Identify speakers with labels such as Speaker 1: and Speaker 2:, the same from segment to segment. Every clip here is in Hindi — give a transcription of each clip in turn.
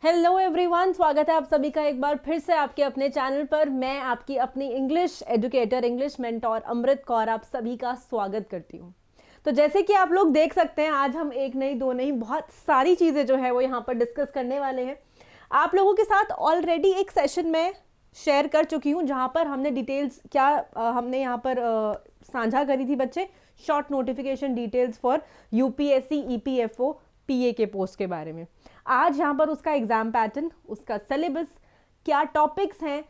Speaker 1: हेलो एवरीवन, स्वागत है आप सभी का एक बार फिर से आपके अपने चैनल पर। मैं आपकी अपनी English educator, English mentor Amrit Kaur आप सभी का स्वागत करती हूँ। तो जैसे कि आप लोग देख सकते हैं, आज हम एक नहीं दो नहीं बहुत सारी चीज़ें जो है वो यहाँ पर डिस्कस करने वाले हैं। आप लोगों के साथ ऑलरेडी एक सेशन में शेयर कर चुकी हूँ जहाँ पर हमने डिटेल्स हमने यहाँ पर साझा करी थी बच्चे, short notification details for UPSC, EPFO, PA के पोस्ट के बारे में। आज यहाँ पर उसका एग्जाम पैटर्न, उसका सिलेबस, क्या टॉपिक्स हैं,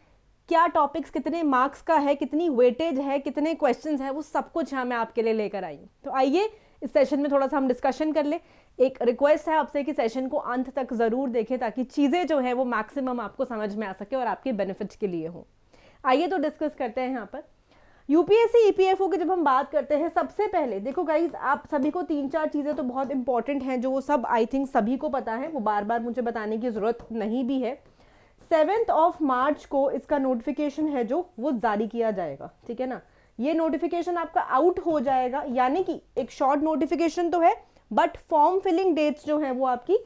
Speaker 1: क्या टॉपिक्स कितने मार्क्स का है, कितनी वेटेज है, कितने क्वेश्चंस हैं, वो सब कुछ यहाँ मैं आपके लिए लेकर आई हूँ। तो आइए इस सेशन में थोड़ा सा हम डिस्कशन कर ले। एक रिक्वेस्ट है आपसे कि सेशन को अंत तक ज़रूर देखें ताकि चीज़ें जो है वो मैक्सिमम आपको समझ में आ सके और आपके बेनिफिट्स के लिए हो। आइए तो डिस्कस करते हैं यहाँ पर यूपीएससी ईपीएफओ की जब हम बात करते हैं। सबसे पहले देखो गाइज, आप सभी को 3-4 चीज़ें तो बहुत इंपॉर्टेंट हैं जो वो सब आई थिंक सभी को पता है, वो बार बार मुझे बताने की ज़रूरत नहीं भी है। 7 मार्च को इसका नोटिफिकेशन है जो वो जारी किया जाएगा, ठीक है ना। ये नोटिफिकेशन आपका आउट हो जाएगा, यानी कि एक शॉर्ट नोटिफिकेशन तो है बट फॉर्म फिलिंग डेट्स जो है वो आपकी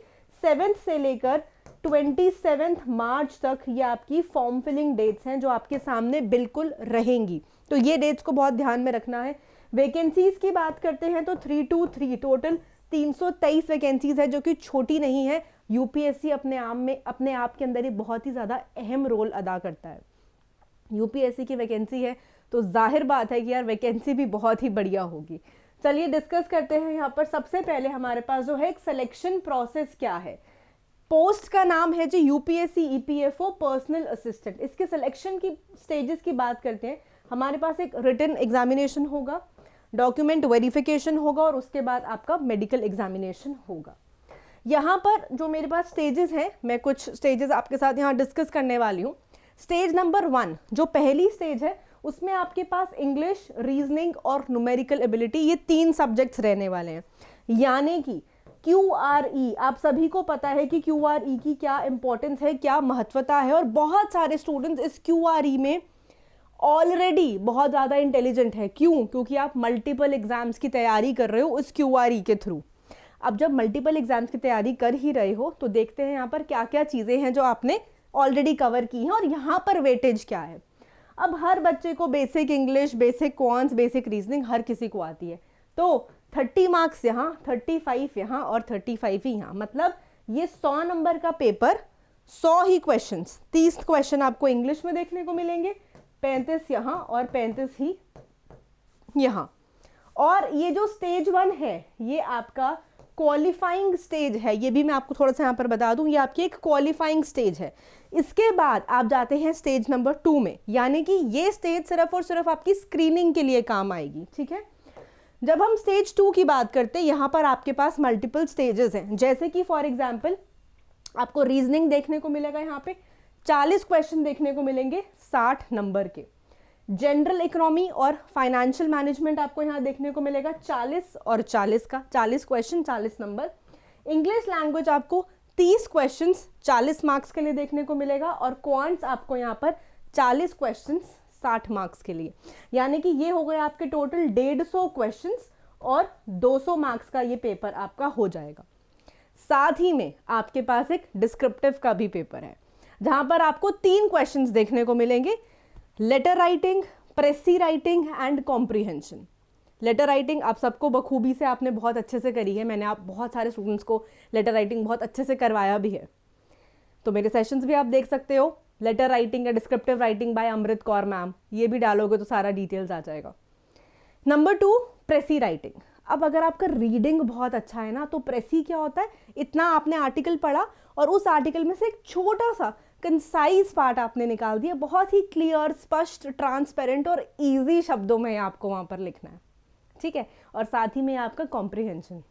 Speaker 1: 7 से लेकर 27 मार्च तक ये आपकी फॉर्म फिलिंग डेट्स हैं जो आपके सामने बिल्कुल रहेंगी। तो ये डेट्स को बहुत ध्यान में रखना है। वैकेंसीज की बात करते हैं तो 323 टोटल 323 वैकेंसीज है जो कि छोटी नहीं है। यूपीएससी अपने आप के अंदर ही बहुत ही ज़्यादा अहम रोल अदा करता है। यूपीएससी की वैकेंसी है तो जाहिर बात है कि यार वैकेंसी भी बहुत ही बढ़िया होगी। चलिए डिस्कस करते हैं यहाँ पर। सबसे पहले हमारे पास जो है एक सिलेक्शन प्रोसेस क्या है। पोस्ट का नाम है जी यूपीएससी ईपीएफओ पर्सनल असिस्टेंट। इसके सिलेक्शन की स्टेजेस की बात करते हैं। हमारे पास एक रिटन एग्जामिनेशन होगा, डॉक्यूमेंट वेरिफिकेशन होगा और उसके बाद आपका मेडिकल एग्जामिनेशन होगा। यहाँ पर जो मेरे पास स्टेजेस हैं, मैं कुछ स्टेजेस आपके साथ यहाँ डिस्कस करने वाली हूँ। स्टेज नंबर 1 जो पहली स्टेज है उसमें आपके पास इंग्लिश, रीजनिंग और न्यूमेरिकल एबिलिटी, ये 3 सब्जेक्ट्स रहने वाले हैं। यानी कि QRE, आप सभी को पता है कि QRE की क्या इंपॉर्टेंस है, क्या महत्वता है, और बहुत सारे स्टूडेंट्स इस QRE में ऑलरेडी बहुत ज़्यादा इंटेलिजेंट है। क्यों? क्योंकि आप मल्टीपल एग्जाम्स की तैयारी कर रहे हो उस QRE के थ्रू। अब जब मल्टीपल एग्जाम्स की तैयारी कर ही रहे हो तो देखते हैं यहाँ पर क्या क्या चीज़ें हैं जो आपने ऑलरेडी कवर की हैं और यहाँ पर वेटेज क्या है। अब हर बच्चे को basic English, basic quants, basic reasoning हर किसी को आती है। तो 30 मार्क्स यहाँ, 35 यहाँ और 35 ही यहाँ, मतलब ये 100 नंबर का पेपर, 100 ही क्वेश्चन, 30 क्वेश्चन आपको इंग्लिश में देखने को मिलेंगे, 35 यहाँ और 35 ही यहाँ। और ये जो स्टेज 1 है ये आपका क्वालिफाइंग स्टेज है। ये भी मैं आपको थोड़ा सा यहाँ पर बता दूं, ये आपकी एक क्वालिफाइंग स्टेज है। इसके बाद आप जाते हैं स्टेज नंबर 2 में, यानी कि ये स्टेज सिर्फ और सिर्फ आपकी स्क्रीनिंग के लिए काम आएगी, ठीक है। जब हम स्टेज 2 की बात करते हैं, यहाँ पर आपके पास मल्टीपल स्टेजेस हैं। जैसे कि फॉर एग्जाम्पल आपको रीजनिंग देखने को मिलेगा, यहाँ पे 40 क्वेश्चन देखने को मिलेंगे 60 नंबर के। जनरल इकोनॉमी और फाइनेंशियल मैनेजमेंट आपको यहाँ देखने को मिलेगा 40 और 40 का, 40 क्वेश्चन 40 नंबर। इंग्लिश लैंग्वेज आपको 30 क्वेश्चंस 40 मार्क्स के लिए देखने को मिलेगा और क्वांट्स आपको यहाँ पर 40 क्वेश्चंस 60 मार्क्स के लिए। यानी कि ये हो गए आपके टोटल 150 क्वेश्चंस और 200 मार्क्स का ये पेपर आपका हो जाएगा। साथ ही में आपके पास एक डिस्क्रिप्टिव का भी पेपर है जहां पर आपको 3 क्वेश्चंस देखने को मिलेंगे, letter writing, precis writing and comprehension. Letter writing आप सबको बखूबी से आपने बहुत अच्छे से करी है। मैंने आप बहुत सारे स्टूडेंट्स को लेटर राइटिंग बहुत अच्छे से करवाया भी है, तो मेरे सेशंस भी आप देख सकते हो। लेटर राइटिंग या descriptive writing by Amrit Kaur ma'am, ये भी डालोगे तो सारा डिटेल्स आ जाएगा। Number 2 precis writing. अब अगर आपका रीडिंग बहुत अच्छा है ना, तो प्रेसी क्या होता है, इतना आपने आर्टिकल पढ़ा और उस आर्टिकल में से एक छोटा सा कंसाइज पार्ट आपने निकाल दिया, बहुत ही क्लियर, स्पष्ट, ट्रांसपेरेंट और इजी शब्दों में आपको वहाँ पर लिखना है, ठीक है। और साथ ही में आपका कॉम्प्रिहेंशन।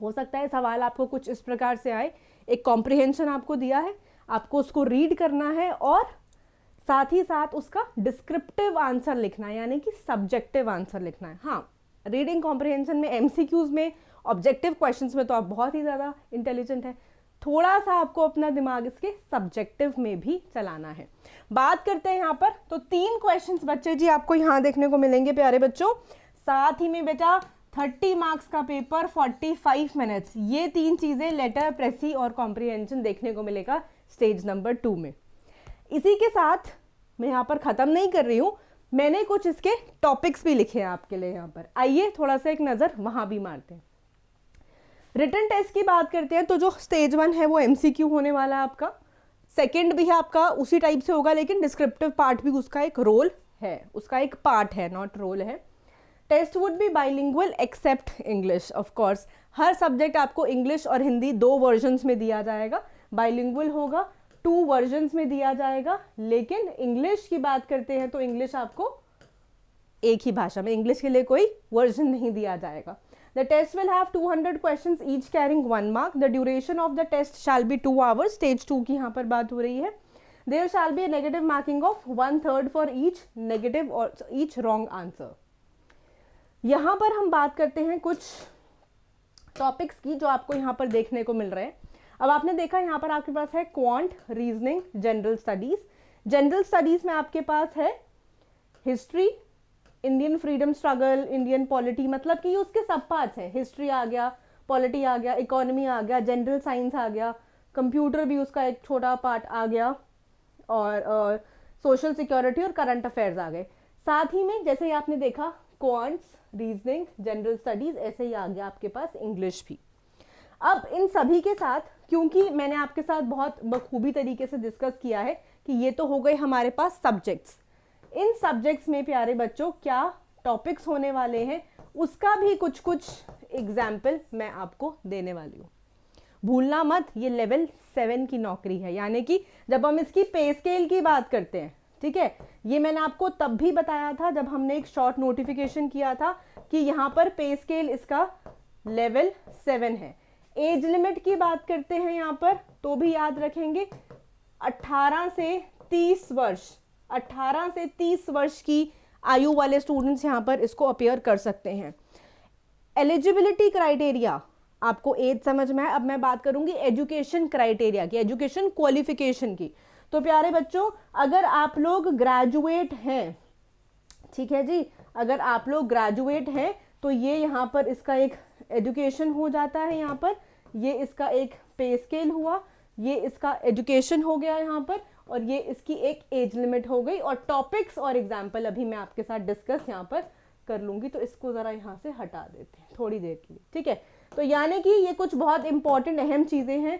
Speaker 1: हो सकता है सवाल आपको कुछ इस प्रकार से आए, एक कॉम्प्रिहेंशन आपको दिया है, आपको उसको रीड करना है और साथ ही साथ उसका डिस्क्रिप्टिव आंसर लिखना है, यानी कि सब्जेक्टिव आंसर लिखना है। हाँ, रीडिंग कॉम्प्रिहेंशन में, एमसीक्यूज में, ऑब्जेक्टिव क्वेश्चंस में तो आप बहुत ही ज़्यादा इंटेलिजेंट है। थोड़ा सा आपको अपना दिमाग इसके सब्जेक्टिव में भी चलाना है। बात करते हैं यहाँ पर, तो 3 क्वेश्चंस बच्चे जी आपको यहाँ देखने को मिलेंगे प्यारे बच्चों। साथ ही में बेटा 30 मार्क्स का पेपर, 45 मिनट्स। ये 3 चीज़ें लेटर, प्रेसी और कॉम्प्रिहेंशन देखने को मिलेगा स्टेज नंबर 2 में। इसी के साथ मैं यहाँ पर ख़त्म नहीं कर रही हूँ, मैंने कुछ इसके टॉपिक्स भी लिखे हैं आपके लिए यहाँ पर। आइए थोड़ा सा एक नज़र वहाँ भी मारते हैं। रिटन टेस्ट की बात करते हैं तो जो स्टेज 1 है वो MCQ होने वाला है आपका। सेकेंड भी है आपका उसी टाइप से होगा, लेकिन डिस्क्रिप्टिव पार्ट भी उसका एक रोल है, उसका एक पार्ट है, नॉट रोल है। Test would be bilingual except English, of course हर सब्जेक्ट आपको इंग्लिश और हिंदी 2 वर्जन्स में दिया जाएगा। बाइलिंगुअल होगा 2 वर्जन्स में दिया जाएगा, लेकिन इंग्लिश की बात करते हैं तो इंग्लिश आपको एक ही भाषा में, इंग्लिश के लिए कोई वर्जन नहीं दिया जाएगा। The test will have 200 questions each carrying 1 mark. The duration of the test shall be 2 hours. Stage 2 की यहाँ पर बात हो रही है। There shall be a negative marking of 1/3 for each negative or each wrong answer. यहाँ पर हम बात करते हैं कुछ टॉपिक्स की जो आपको यहाँ पर देखने को मिल रहे हैं। अब आपने देखा यहाँ पर आपके पास है quant, reasoning, general studies. General studies में आपके पास है history, Indian freedom struggle, Indian polity, मतलब कि उसके सब पार्ट्स हैं। हिस्ट्री आ गया, पॉलिटी आ गया, इकोनॉमी आ गया, जनरल साइंस आ गया, कंप्यूटर भी उसका एक छोटा पार्ट आ गया, और सोशल सिक्योरिटी और करंट अफेयर्स आ गए। साथ ही में जैसे ही आपने देखा क्वांट्स, रीजनिंग, जनरल स्टडीज, ऐसे ही आ गया आपके पास इंग्लिश भी। अब इन सभी के साथ, क्योंकि मैंने आपके साथ बहुत बखूबी तरीके से डिस्कस किया है कि ये तो हो गए हमारे पास सब्जेक्ट्स, इन सब्जेक्ट्स में प्यारे बच्चों क्या टॉपिक्स होने वाले हैं उसका भी कुछ कुछ एग्जाम्पल मैं आपको देने वाली हूँ। भूलना मत, ये लेवल 7 की नौकरी है, यानी कि जब हम इसकी पे स्केल की बात करते हैं, ठीक है, ये मैंने आपको तब भी बताया था जब हमने एक शॉर्ट नोटिफिकेशन किया था कि यहाँ पर पे स्केल इसका लेवल 7 है। एज लिमिट की बात करते हैं यहाँ पर तो भी याद रखेंगे 18 से 30 वर्ष, 18 से 30 वर्ष की आयु वाले स्टूडेंट्स यहाँ पर इसको अपेयर कर सकते हैं। एलिजिबिलिटी क्राइटेरिया, आपको एज समझ में है। अब मैं बात करूंगी एजुकेशन क्राइटेरिया की, एजुकेशन क्वालिफिकेशन की। तो प्यारे बच्चों, अगर आप लोग ग्रेजुएट हैं, ठीक है जी, अगर आप लोग ग्रेजुएट हैं तो ये यहाँ पर इसका एक एजुकेशन हो जाता है, यहाँ पर ये इसका एक पे स्केल हुआ, ये इसका एजुकेशन हो गया यहाँ पर, और ये इसकी एक एज लिमिट हो गई। और टॉपिक्स और एग्जाम्पल अभी मैं आपके साथ डिस्कस यहाँ पर कर लूंगी, तो इसको ज़रा यहाँ से हटा देते हैं थोड़ी देर के लिए, ठीक है। तो यानी कि ये कुछ बहुत इंपॉर्टेंट अहम चीज़ें हैं।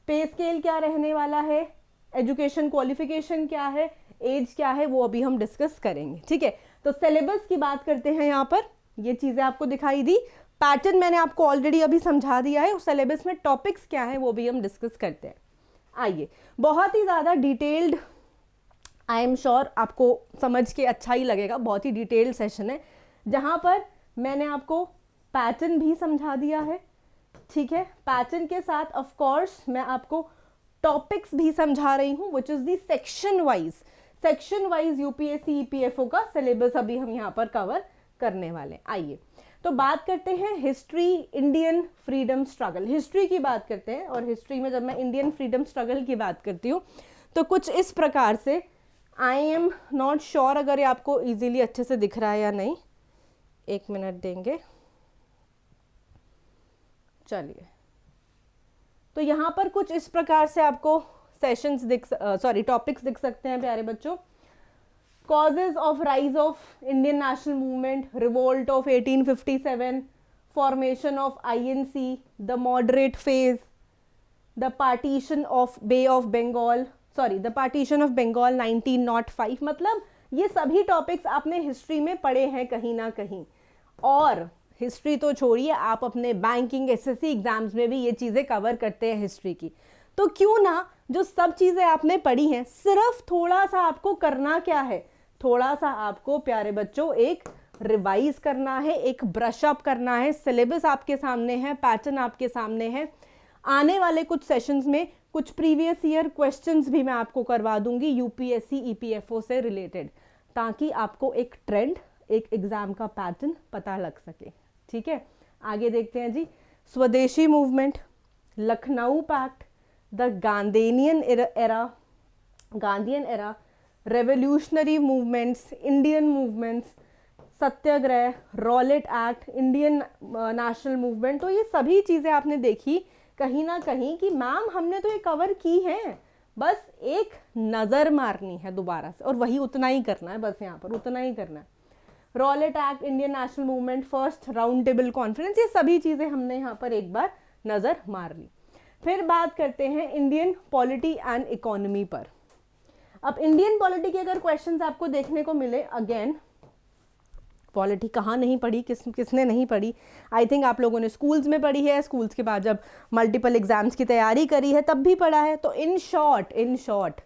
Speaker 1: पे स्केल क्या रहने वाला है, एजुकेशन क्वालिफिकेशन क्या है, एज क्या है, वो अभी हम डिस्कस करेंगे, ठीक है। तो सिलेबस की बात करते हैं, यहाँ पर ये चीज़ें आपको दिखाई दी, पैटर्न मैंने आपको ऑलरेडी अभी समझा दिया है, उस सिलेबस में टॉपिक्स क्या है वो भी हम डिस्कस करते हैं। आइए, बहुत ही ज़्यादा डिटेल्ड, आई एम श्योर आपको समझ के अच्छा ही लगेगा, बहुत ही डिटेल्ड सेशन है जहाँ पर मैंने आपको पैटर्न भी समझा दिया है, ठीक है। पैटर्न के साथ ऑफ कोर्स मैं आपको टॉपिक्स भी समझा रही हूँ, which is the section wise UPSC EPFO का सिलेबस अभी हम यहाँ पर कवर करने वाले। आइए तो बात करते हैं history, Indian freedom struggle. History की बात करते हैं, और हिस्ट्री में जब मैं इंडियन फ्रीडम स्ट्रगल की बात करती हूँ तो कुछ इस प्रकार से, आई एम नॉट श्योर अगर ये आपको इजीली अच्छे से दिख रहा है या नहीं, 1 मिनट देंगे, चलिए। तो यहाँ पर कुछ इस प्रकार से आपको सेशंस टॉपिक्स दिख सकते हैं प्यारे बच्चों। Causes of rise of Indian national movement, revolt of 1857, formation of INC, the moderate phase, the partition of Bengal 1905। मतलब ये सभी टॉपिक्स आपने हिस्ट्री में पढ़े हैं कहीं ना कहीं, और हिस्ट्री तो छोड़िए, आप अपने बैंकिंग एसएससी एग्जाम्स में भी ये चीज़ें कवर करते हैं हिस्ट्री की। तो क्यों ना जो सब चीज़ें आपने पढ़ी हैं, सिर्फ थोड़ा सा आपको करना क्या है, थोड़ा सा आपको प्यारे बच्चों एक रिवाइज करना है, एक ब्रश अप करना है। सिलेबस आपके सामने है, पैटर्न आपके सामने है। आने वाले कुछ सेशंस में कुछ प्रीवियस ईयर क्वेश्चंस भी मैं आपको करवा दूंगी यूपीएससी ईपीएफओ से रिलेटेड, ताकि आपको एक ट्रेंड, एक एग्जाम का पैटर्न पता लग सके, ठीक है। आगे देखते हैं जी। Swadeshi movement, Lucknow pact, the Gandhian era, revolutionary movements, Indian movements, satyagraha, Rowlatt act, Indian national movement, तो ये सभी चीज़ें आपने देखी कहीं ना कहीं कि मैम हमने तो ये कवर की हैं, बस एक नज़र मारनी है दोबारा से, और वही उतना ही करना है, बस यहाँ पर उतना ही करना है। Rowlatt act, Indian national movement, first round table conference, ये सभी चीज़ें हमने यहाँ पर एक बार नज़र मार ली। फिर बात करते हैं इंडियन पॉलिटी एंड इकोनॉमी पर। अब इंडियन पॉलिटी के अगर क्वेश्चंस आपको देखने को मिले, अगेन पॉलिटी कहाँ नहीं पढ़ी, किसने नहीं पढ़ी, आई थिंक आप लोगों ने स्कूल्स में पढ़ी है, स्कूल्स के बाद जब मल्टीपल एग्जाम्स की तैयारी करी है तब भी पढ़ा है। तो इन शॉर्ट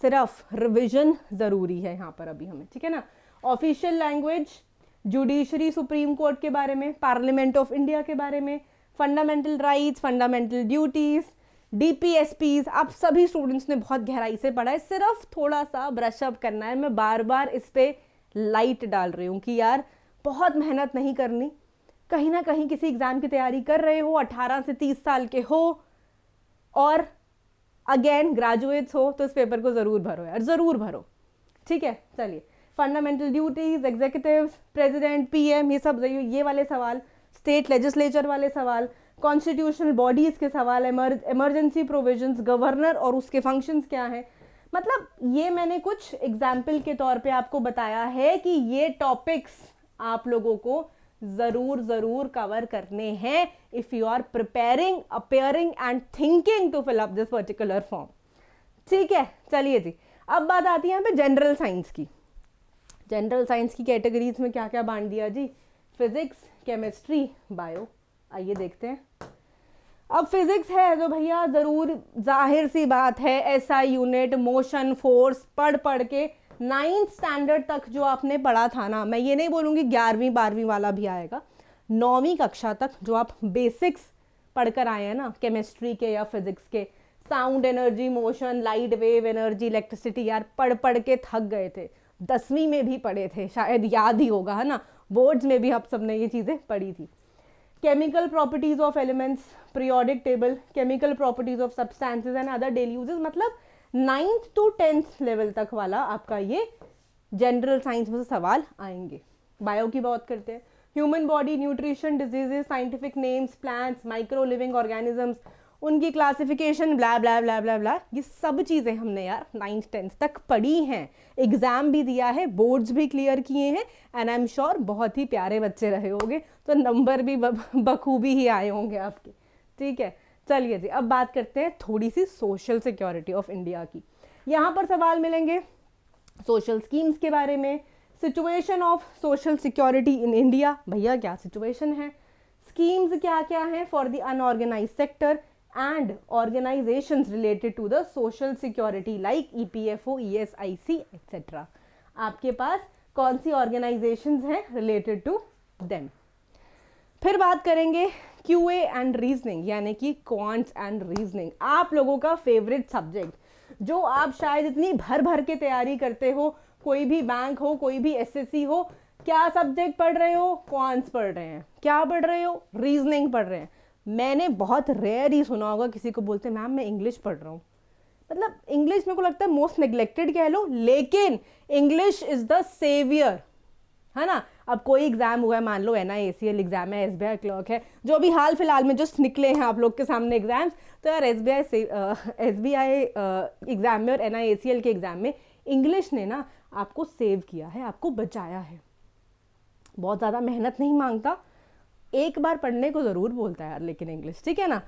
Speaker 1: सिर्फ रिविजन ज़रूरी है यहाँ पर अभी हमें, ठीक है ना। Official language, judiciary supreme court के बारे में, पार्लियामेंट ऑफ इंडिया के बारे में, fundamental rights, fundamental duties, DPSPs, आप सभी स्टूडेंट्स ने बहुत गहराई से पढ़ा है, सिर्फ थोड़ा सा ब्रश अप करना है। मैं बार बार इस पर लाइट डाल रही हूँ कि यार बहुत मेहनत नहीं करनी, कहीं ना कहीं किसी एग्ज़ाम की तैयारी कर रहे हो, 18 से 30 साल के हो और अगेन ग्रेजुएट्स हो, तो इस पेपर को ज़रूर भरो यार, ज़रूर भरो, ठीक है। चलिए, fundamental duties, executives, president, PM, ये सब ये वाले सवाल, स्टेट लेजिस्लेचर वाले सवाल, कॉन्स्टिट्यूशनल बॉडीज़ के सवाल, इमरजेंसी प्रोविजंस, गवर्नर और उसके फंक्शंस क्या हैं, मतलब ये मैंने कुछ एग्जाम्पल के तौर पे आपको बताया है कि ये टॉपिक्स आप लोगों को ज़रूर कवर करने हैं if you are preparing, appearing and thinking to fill up this particular form, ठीक है। चलिए जी, अब बात आती है यहाँ पे जनरल साइंस की। जनरल साइंस की कैटेगरीज में क्या क्या बांट दिया जी, फिजिक्स, केमिस्ट्री, बायो। आइए देखते हैं। अब फिजिक्स है तो भैया ज़रूर, जाहिर सी बात है, SI यूनिट, मोशन, फोर्स पढ़ के 9th स्टैंडर्ड तक जो आपने पढ़ा था ना, मैं ये नहीं बोलूँगी 11वीं 12वीं वाला भी आएगा, 9वीं कक्षा तक जो आप बेसिक्स पढ़कर आए हैं ना केमिस्ट्री के या फिजिक्स के, sound energy, motion, light wave energy, electricity, यार पढ़ के थक गए थे। 10वीं में भी पढ़े थे, शायद याद ही होगा, है ना, बोर्ड्स में भी आप सबने ये चीज़ें पढ़ी थी। Chemical properties of elements, periodic table, chemical properties of substances and other daily uses, मतलब 9th to 10th लेवल तक वाला आपका ये जनरल साइंस में से सवाल आएंगे। बायो की बात करते हैं, human body, nutrition, diseases, scientific names, plants, micro living organisms, उनकी क्लासिफिकेशन, ब्ला ब्ला ब्ला ब्ला ब्ला, ये सब चीज़ें हमने यार 9th 10th तक पढ़ी हैं, एग्ज़ाम भी दिया है, बोर्ड्स भी क्लियर किए हैं, एंड आई एम श्योर बहुत ही प्यारे बच्चे रहे होंगे, तो नंबर भी बखूबी ही आए होंगे आपके, ठीक है। चलिए जी, अब बात करते हैं थोड़ी सी सोशल सिक्योरिटी ऑफ इंडिया की। यहाँ पर सवाल मिलेंगे सोशल स्कीम्स के बारे में, situation of social security in India, भैया क्या सिचुएशन है, स्कीम्स क्या क्या हैं for the unorganised sector and organisations related to the social security like EPFO, ESIC etcetera. आपके पास कौन सी ऑर्गेनाइजेशंस हैं रिलेटेड टू देम। फिर बात करेंगे QA एंड रीजनिंग, यानी कि क्वांट्स एंड रीजनिंग, आप लोगों का फेवरेट सब्जेक्ट, जो आप शायद इतनी भर के तैयारी करते हो, कोई भी बैंक हो, कोई भी SSC हो, क्या सब्जेक्ट पढ़ रहे हो, क्वांट्स पढ़ रहे हैं, क्या पढ़ रहे हो, रीजनिंग पढ़ रहे हैं। मैंने बहुत रेयर ही सुना होगा किसी को बोलते मैम मैं इंग्लिश पढ़ रहा हूँ, मतलब इंग्लिश मेरे को लगता है मोस्ट नेग्लेक्टेड कह लो, लेकिन इंग्लिश इज द सेवियर, है ना। अब कोई एग्जाम हुआ है, मान लो NIACL एग्जाम है, SBI क्लर्क है, जो भी हाल फिलहाल में जस्ट निकले हैं आप लोग के सामने एग्जाम्स, तो यार SBI एग्जाम में और NIACL के एग्जाम में इंग्लिश ने ना आपको सेव किया है, आपको बचाया है। बहुत ज़्यादा मेहनत नहीं मांगता, एक बार पढ़ने को ज़रूर बोलता है यार, लेकिन इंग्लिश, ठीक है ना।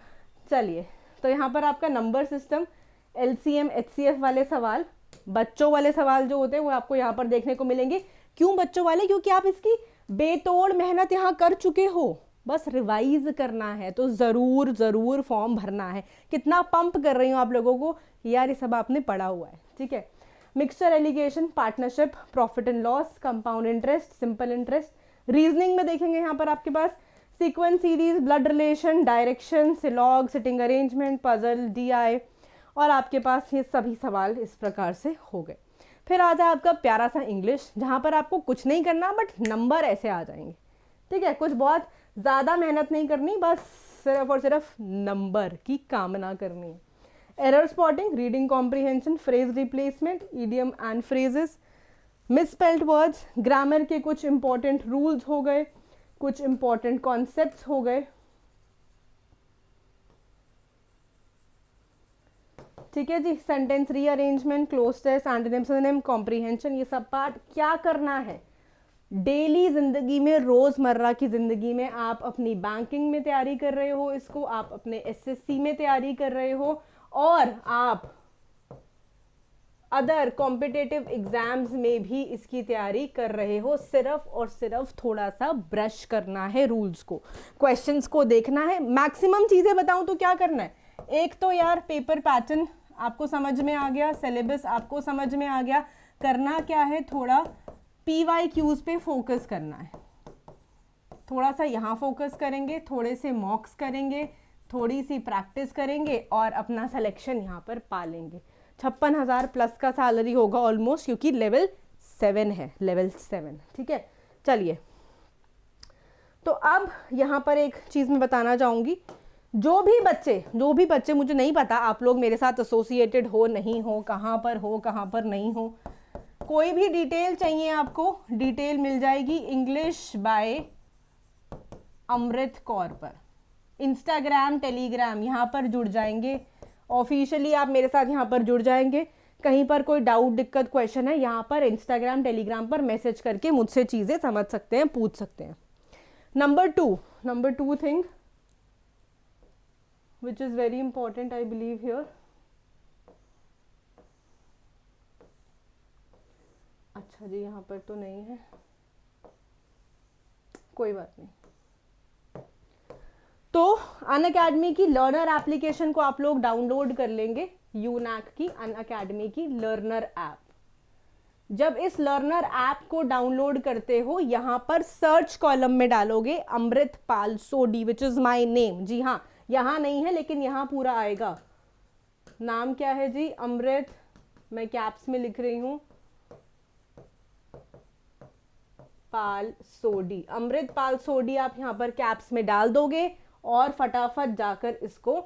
Speaker 1: चलिए, तो यहाँ पर आपका नंबर सिस्टम, LCM HCF वाले सवाल, बच्चों वाले सवाल जो होते हैं वो आपको यहाँ पर देखने को मिलेंगे। क्यों बच्चों वाले, क्योंकि आप इसकी बेतोड़ मेहनत यहाँ कर चुके हो, बस रिवाइज करना है, तो ज़रूर फॉर्म भरना है। कितना पंप कर रही हूँ आप लोगों को, यार ये सब आपने पढ़ा हुआ है, ठीक है। Mixture alligation, partnership, profit and loss, compound interest, simple interest. Reasoning में देखेंगे यहाँ पर आपके पास sequence series, blood relation, direction, syllogism, sitting arrangement, puzzle, DI, और आपके पास ये सभी सवाल इस प्रकार से हो गए। फिर आ जाए आपका प्यारा सा इंग्लिश, जहाँ पर आपको कुछ नहीं करना बट नंबर ऐसे आ जाएंगे, ठीक है। कुछ बहुत ज़्यादा मेहनत नहीं करनी, बस सिर्फ और सिर्फ नंबर की कामना करनी है। Error spotting, reading comprehension, phrase replacement, idiom and phrases, misspelled words, grammar के कुछ इंपॉर्टेंट रूल्स हो गए, कुछ इंपॉर्टेंट कॉन्सेप्ट्स हो गए, ठीक है जी। Sentence rearrangement, cloze test, antonym synonym, comprehension, ये सब पार्ट क्या करना है डेली जिंदगी में, रोजमर्रा की जिंदगी में। आप अपनी बैंकिंग में तैयारी कर रहे हो इसको, आप अपने एसएससी में तैयारी कर रहे हो, और आप अदर कॉम्पिटेटिव एग्जाम्स में भी इसकी तैयारी कर रहे हो। सिर्फ और सिर्फ थोड़ा सा ब्रश करना है रूल्स को, क्वेश्चंस को देखना है। मैक्सिमम चीजें बताऊं तो क्या करना है, एक तो यार पेपर पैटर्न आपको समझ में आ गया, सिलेबस आपको समझ में आ गया। करना क्या है, थोड़ा PYQs पे फोकस करना है, थोड़ा सा यहाँ फोकस करेंगे, थोड़े से मॉक्स करेंगे, थोड़ी सी प्रैक्टिस करेंगे और अपना सिलेक्शन यहाँ पर पा लेंगे। 56,000 प्लस का सैलरी होगा ऑलमोस्ट, क्योंकि लेवल 7 है, लेवल 7, ठीक है। चलिए, तो अब यहाँ पर एक चीज़ मैं बताना चाहूँगी, जो भी बच्चे मुझे नहीं पता आप लोग मेरे साथ एसोसिएटेड हो नहीं हो, कहाँ पर नहीं हो, कोई भी डिटेल चाहिए आपको, डिटेल मिल जाएगी इंग्लिश बाय अमृत कौर पर, इंस्टाग्राम, टेलीग्राम, यहाँ पर जुड़ जाएंगे। ऑफिशियली आप मेरे साथ यहाँ पर जुड़ जाएंगे। कहीं पर कोई डाउट, दिक्कत, क्वेश्चन है, यहाँ पर इंस्टाग्राम, टेलीग्राम पर मैसेज करके मुझसे चीज़ें समझ सकते हैं, पूछ सकते हैं। Number two thing which is very important I believe here, अच्छा जी यहाँ पर तो नहीं है, कोई बात नहीं। तो अनअकैडमी की लर्नर एप्लीकेशन को आप लोग डाउनलोड कर लेंगे, यूनैक की अनअकैडमी की लर्नर ऐप। जब इस लर्नर ऐप को डाउनलोड करते हो, यहाँ पर सर्च कॉलम में डालोगे अमृतपाल सोडी, विच इज माई नेम। जी हाँ, यहाँ नहीं है लेकिन यहाँ पूरा आएगा। नाम क्या है जी, अमृत, मैं कैप्स में लिख रही हूँ, पाल सोडी, अमृतपाल सोडी आप यहाँ पर कैप्स में डाल दोगे और फटाफट जाकर इसको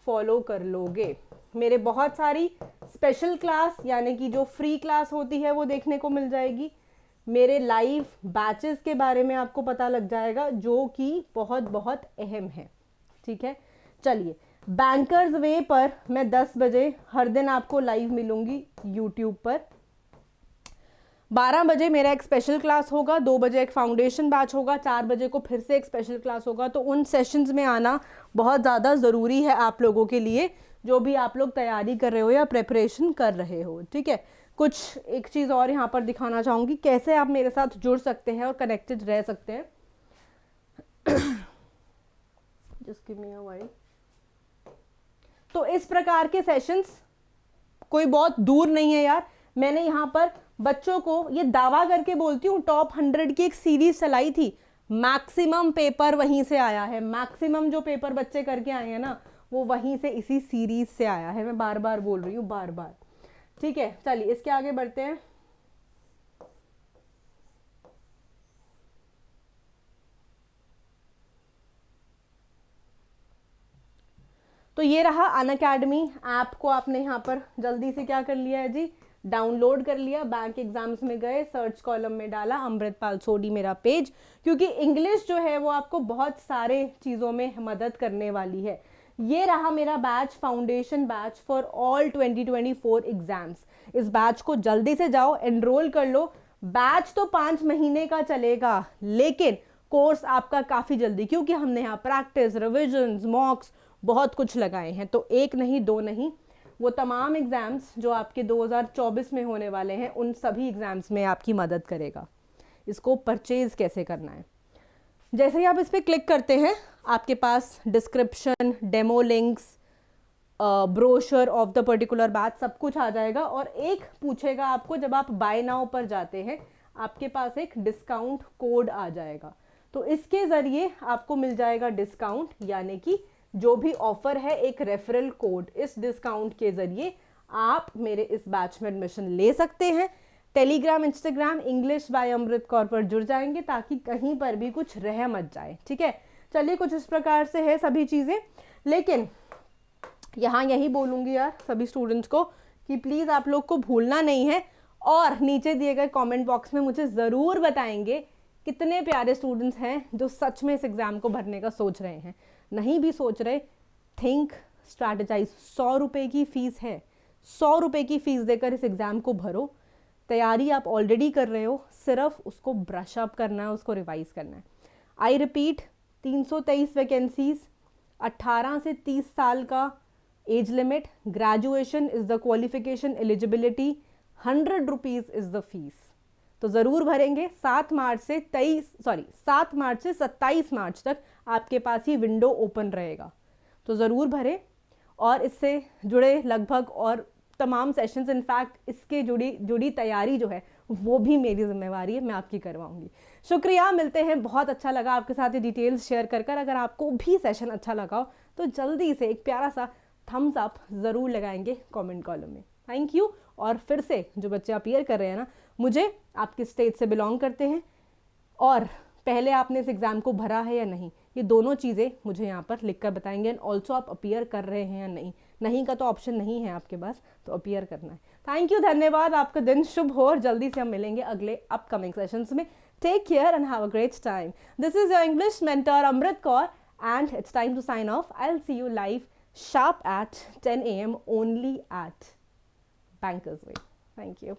Speaker 1: फॉलो कर लोगे। मेरे बहुत सारी स्पेशल क्लास यानी कि जो फ्री क्लास होती है वो देखने को मिल जाएगी। मेरे लाइव बैचेस के बारे में आपको पता लग जाएगा, जो कि बहुत बहुत अहम है, ठीक है। चलिए, बैंकर्स वे पर मैं 10 बजे हर दिन आपको लाइव मिलूंगी यूट्यूब पर। 12 बजे मेरा एक स्पेशल क्लास होगा, 2 बजे एक फाउंडेशन बैच होगा, 4 बजे को फिर से एक स्पेशल क्लास होगा। तो उन सेशंस में आना बहुत ज़्यादा ज़रूरी है आप लोगों के लिए, जो भी आप लोग तैयारी कर रहे हो या प्रेपरेशन कर रहे हो, ठीक है। कुछ एक चीज़ और यहाँ पर दिखाना चाहूँगी, कैसे आप मेरे साथ जुड़ सकते हैं और कनेक्टेड रह सकते हैं। Just give me a while. तो इस प्रकार के सेशंस कोई बहुत दूर नहीं है यार। मैंने यहाँ पर बच्चों को ये दावा करके बोलती हूँ, टॉप 100 की एक सीरीज चलाई थी, मैक्सिमम पेपर वहीं से आया है। मैक्सिमम जो पेपर बच्चे करके आए हैं ना, वो वहीं से, इसी सीरीज से आया है। मैं बार बार बोल रही हूँ, बार बार, ठीक है। चलिए इसके आगे बढ़ते हैं। तो ये रहा अनअकैडमी ऐप को आपने यहाँ पर जल्दी से क्या कर लिया है जी, डाउनलोड कर लिया। बैंक एग्जाम्स में गए, सर्च कॉलम में डाला अमृतपाल सोडी मेरा पेज, क्योंकि इंग्लिश जो है वो आपको बहुत सारे चीज़ों में मदद करने वाली है। ये रहा मेरा batch, foundation batch for all 2024 exams. इस बैच को जल्दी से जाओ, एनरोल कर लो। बैच तो 5 महीने का चलेगा, लेकिन कोर्स आपका काफ़ी जल्दी, क्योंकि हमने यहाँ प्रैक्टिस, रिविजन्स, मॉक्स बहुत कुछ लगाए हैं। तो 1 नहीं 2 नहीं, वो तमाम एग्ज़ाम्स जो आपके 2024 में होने वाले हैं, उन सभी एग्ज़ाम्स में आपकी मदद करेगा। इसको परचेज कैसे करना है, जैसे ही आप इस पर क्लिक करते हैं, आपके पास description, demo links, brochure of the particular batch सब कुछ आ जाएगा। और एक पूछेगा आपको, जब आप बाय नाउ पर जाते हैं, आपके पास एक डिस्काउंट कोड आ जाएगा। तो इसके ज़रिए आपको मिल जाएगा डिस्काउंट, यानी कि जो भी ऑफर है एक रेफरल कोड। इस डिस्काउंट के ज़रिए आप मेरे इस बैच में एडमिशन ले सकते हैं। Telegram, Instagram English by Amrit Kaur पर जुड़ जाएंगे, ताकि कहीं पर भी कुछ रह मत जाए, ठीक है। चलिए, कुछ इस प्रकार से है सभी चीज़ें। लेकिन यहाँ यही बोलूँगी यार सभी स्टूडेंट्स को कि प्लीज़ आप लोग को भूलना नहीं है, और नीचे दिए गए कमेंट बॉक्स में मुझे ज़रूर बताएंगे कितने प्यारे स्टूडेंट्स हैं जो सच में इस एग्ज़ाम को भरने का सोच रहे हैं। नहीं भी सोच रहे, थिंक, स्ट्रैटेजाइज। 100 रुपये की फ़ीस है, 100 रुपये की फ़ीस देकर इस एग्ज़ाम को भरो। तैयारी आप ऑलरेडी कर रहे हो, सिर्फ उसको ब्रश अप करना है, उसको रिवाइज करना है। आई रिपीट, 323 वैकेंसीज, 18 से 30 साल का age limit, graduation is the qualification, eligibility, 100 rupees is the fees. तो ज़रूर भरेंगे। 7 मार्च से 27 मार्च तक आपके पास ये विंडो ओपन रहेगा, तो ज़रूर भरें। और इससे जुड़े लगभग और तमाम सेशंस, इनफैक्ट इसके जुड़ी तैयारी जो है वो भी मेरी जिम्मेवारी है, मैं आपकी करवाऊंगी। शुक्रिया, मिलते हैं। बहुत अच्छा लगा आपके साथ ये डिटेल्स शेयर कर। अगर आपको भी सेशन अच्छा लगा हो तो जल्दी से एक प्यारा सा थम्स अप ज़रूर लगाएंगे कमेंट कॉलम में। Thank you. और फिर से जो बच्चे अपीयर कर रहे हैं ना, मुझे आप किस स्टेट से बिलोंग करते हैं और पहले आपने इस एग्ज़ाम को भरा है या नहीं, ये दोनों चीज़ें मुझे यहाँ पर लिख कर बताएंगे। एंड ऑल्सो आप अपीयर कर रहे हैं या नहीं। नहीं का तो ऑप्शन नहीं है आपके पास, तो अपीयर करना है। थैंक यू, धन्यवाद। आपका दिन शुभ हो और जल्दी से हम मिलेंगे अगले अपकमिंग सेशंस में। Take care and have a great time. This is your English mentor Amrit Kaur and it's time to sign off. I'll see you live sharp at 10 a.m. only at Bankers Way. Thank you.